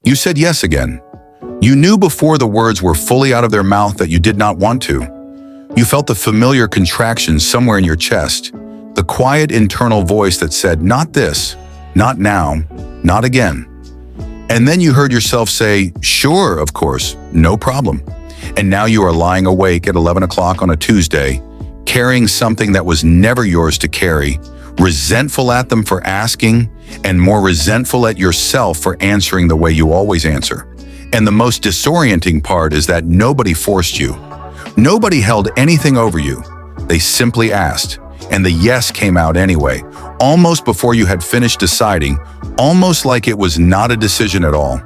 You said yes again. You knew before the words were fully out of their mouth that you did not want to. You felt the familiar contraction somewhere in your chest, the quiet internal voice that said, not this, not now, not again. And then you heard yourself say, sure, of course, no problem. And now you are lying awake at 11 o'clock on a Tuesday, carrying something that was never yours to carry, resentful at them for asking, and more resentful at yourself for answering the way you always answer. And the most disorienting part is that nobody forced you. Nobody held anything over you. They simply asked, and the yes came out anyway, almost before you had finished deciding, almost like it was not a decision at all,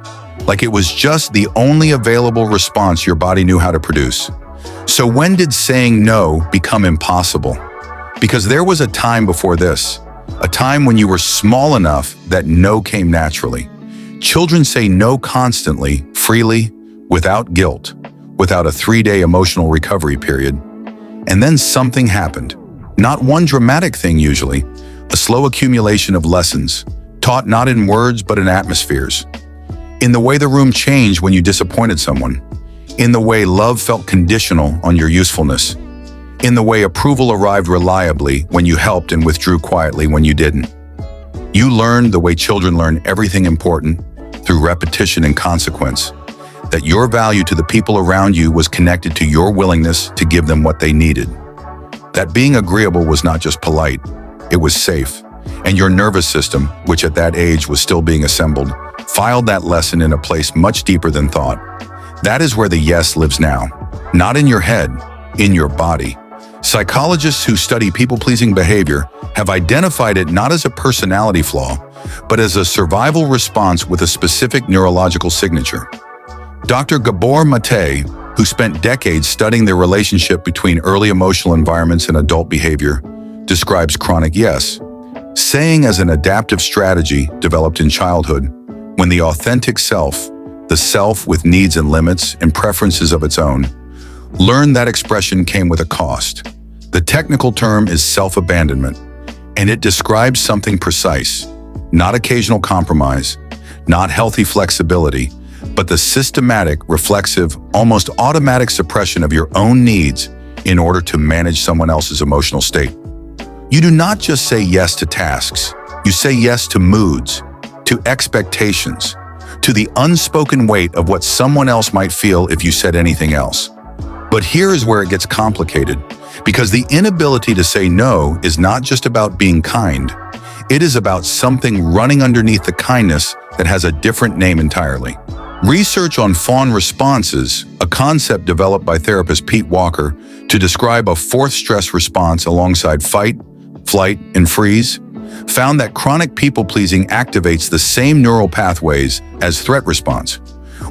like it was just the only available response your body knew how to produce. So when did saying no become impossible? Because there was a time before this, a time when you were small enough that no came naturally. Children say no constantly, freely, without guilt, without a 3-day emotional recovery period. And then something happened. Not one dramatic thing usually, a slow accumulation of lessons, taught not in words but in atmospheres. In the way the room changed when you disappointed someone. In the way love felt conditional on your usefulness. In the way approval arrived reliably when you helped and withdrew quietly when you didn't. You learned the way children learn everything important, through repetition and consequence, that your value to the people around you was connected to your willingness to give them what they needed. That being agreeable was not just polite, it was safe. And your nervous system, which at that age was still being assembled, filed that lesson in a place much deeper than thought. That is where the yes lives now. Not in your head, in your body. Psychologists who study people-pleasing behavior have identified it not as a personality flaw, but as a survival response with a specific neurological signature. Dr. Gabor Mate, who spent decades studying the relationship between early emotional environments and adult behavior, describes chronic yes, saying as an adaptive strategy developed in childhood, when the authentic self, the self with needs and limits and preferences of its own, learned that expression came with a cost. The technical term is self-abandonment, and it describes something precise, not occasional compromise, not healthy flexibility, but the systematic, reflexive, almost automatic suppression of your own needs in order to manage someone else's emotional state. You do not just say yes to tasks, you say yes to moods, to expectations, to the unspoken weight of what someone else might feel if you said anything else. But here is where it gets complicated, because the inability to say no is not just about being kind. It is about something running underneath the kindness that has a different name entirely. Research on fawn responses, a concept developed by therapist Pete Walker to describe a fourth stress response alongside fight, flight, and freeze, found that chronic people-pleasing activates the same neural pathways as threat response.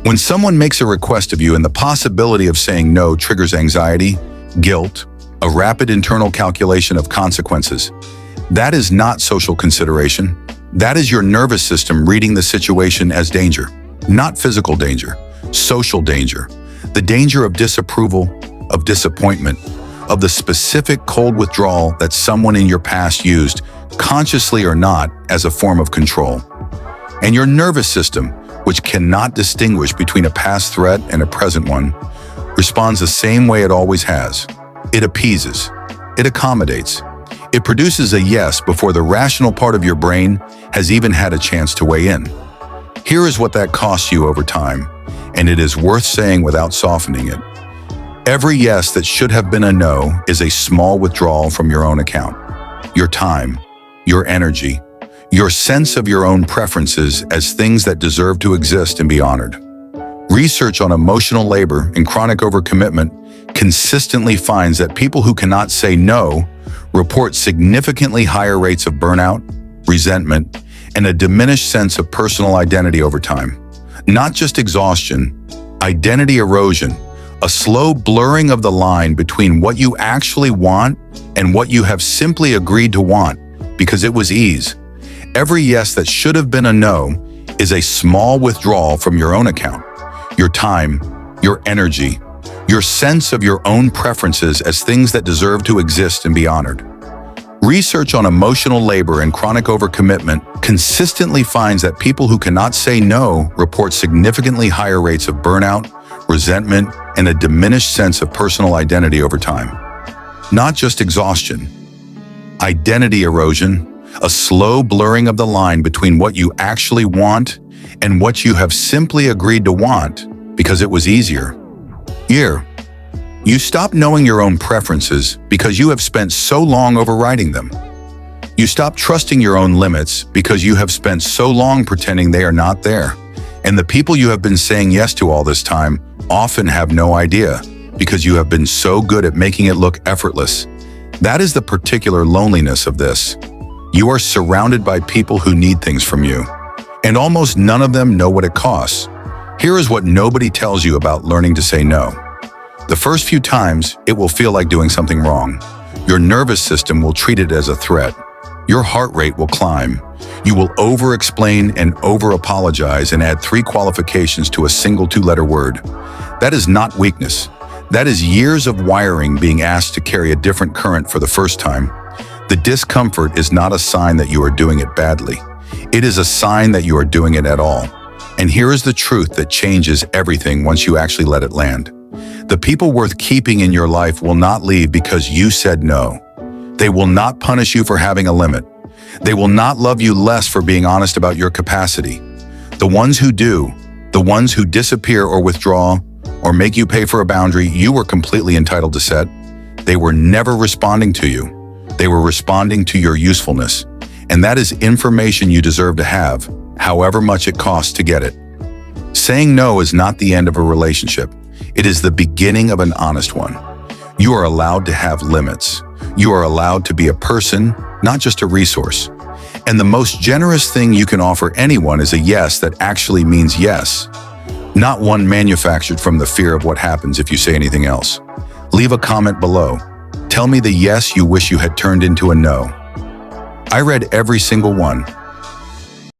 When someone makes a request of you and the possibility of saying no triggers anxiety, guilt, a rapid internal calculation of consequences, that is not social consideration. That is your nervous system reading the situation as danger. Not physical danger, social danger. The danger of disapproval, of disappointment, of the specific cold withdrawal that someone in your past used, consciously or not, as a form of control. And your nervous system, which cannot distinguish between a past threat and a present one, responds the same way it always has. It appeases. It accommodates. It produces a yes before the rational part of your brain has even had a chance to weigh in. Here is what that costs you over time, and it is worth saying without softening it. Every yes that should have been a no is a small withdrawal from your own account. Your time, your energy, your sense of your own preferences as things that deserve to exist and be honored. Research on emotional labor and chronic overcommitment consistently finds that people who cannot say no report significantly higher rates of burnout, resentment, and a diminished sense of personal identity over time. Not just exhaustion, identity erosion, a slow blurring of the line between what you actually want and what you have simply agreed to want because it was ease. Every yes that should have been a no is a small withdrawal from your own account, your time, your energy, your sense of your own preferences as things that deserve to exist and be honored. Research on emotional labor and chronic overcommitment consistently finds that people who cannot say no report significantly higher rates of burnout, resentment, and a diminished sense of personal identity over time. Not just exhaustion. Identity erosion, a slow blurring of the line between what you actually want and what you have simply agreed to want because it was easier. You stop knowing your own preferences because you have spent so long overriding them. You stop trusting your own limits because you have spent so long pretending they are not there. And the people you have been saying yes to all this time often have no idea because you have been so good at making it look effortless. That is the particular loneliness of this. You are surrounded by people who need things from you, and almost none of them know what it costs. Here is what nobody tells you about learning to say no. The first few times, it will feel like doing something wrong. Your nervous system will treat it as a threat. Your heart rate will climb. You will over-explain and over-apologize and add 3 qualifications to a single 2-letter word. That is not weakness. That is years of wiring being asked to carry a different current for the first time. The discomfort is not a sign that you are doing it badly. It is a sign that you are doing it at all. And here is the truth that changes everything once you actually let it land. The people worth keeping in your life will not leave because you said no. They will not punish you for having a limit. They will not love you less for being honest about your capacity. The ones who do, the ones who disappear or withdraw, or make you pay for a boundary you were completely entitled to set, they were never responding to you. They were responding to your usefulness. And that is information you deserve to have, however much it costs to get it. Saying no is not the end of a relationship. It is the beginning of an honest one. You are allowed to have limits. You are allowed to be a person, not just a resource. And the most generous thing you can offer anyone is a yes that actually means yes, not one manufactured from the fear of what happens if you say anything else. Leave a comment below. Tell me the yes you wish you had turned into a no. I read every single one.